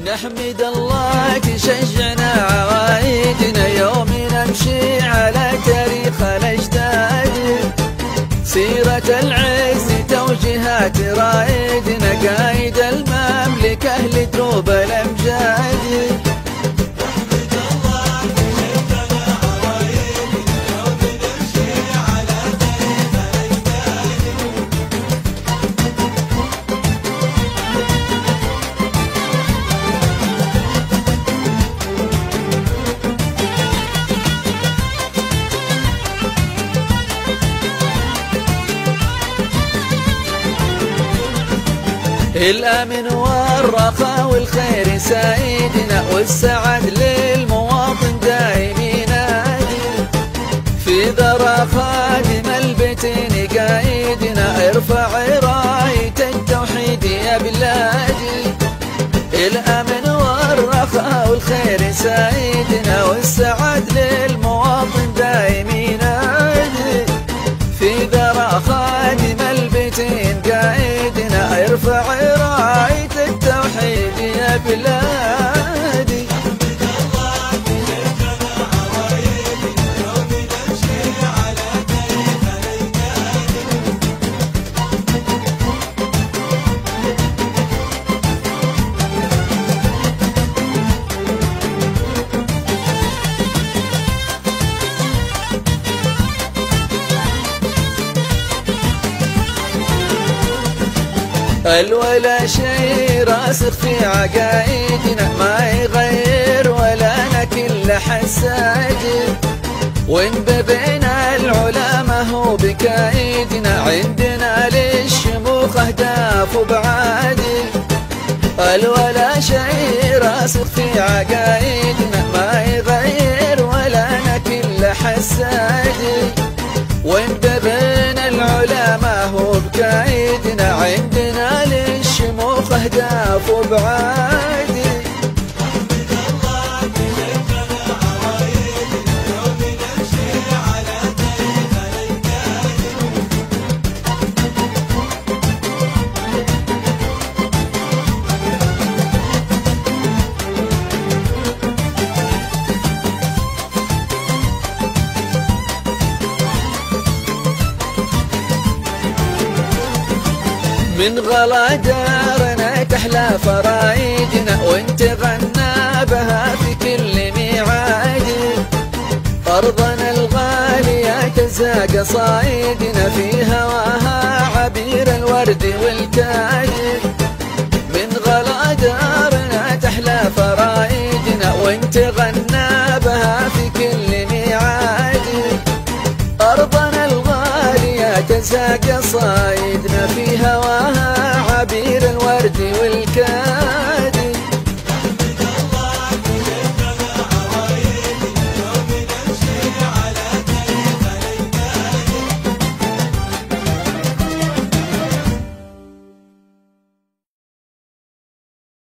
نحمد الله تشجعنا عوايدنا يوم نمشي على تاريخ الأجداد، سيرة العز توجيهات رايدنا قايد المملكة لدروب الأمجاد. الأمن والرخاء والخير سايدنا، والسعد للمواطن دايمين نادي، في ذرى خادم البيتين قايدنا، ارفع راية التوحيد يا بلادي. الأمن والرخاء والخير سايدنا، والسعد للمواطن دايمين نادي، في ذرى خادم البيتين قايدنا، ارفع راية التوحيد يا بلادي. الولا شي راسخ في عقايدنا، ما يغير ولا نكل حساج، وإن بين العلماء هو بكايدنا، عندنا للشموخ أهداف وبعادي. الولا شي راسخ في عقايدنا، ما يغير ولا نكل حساج، وإن بين العلماء هو بكايدنا، عندنا للشموخ أهداف وبعادي. من غلا دارنا تحلى فرايدنا، وانت غنى بها في كل ميعاد، أرضنا الغالية تزاق صايدنا، في هواها عبير الورد والكاد. من غلا دارنا تحلى فرايدنا، وانت غنى بها في كل ميعاد، أرضنا الغالية تزاق صايدنا، في هواها عبير الورد والكاد.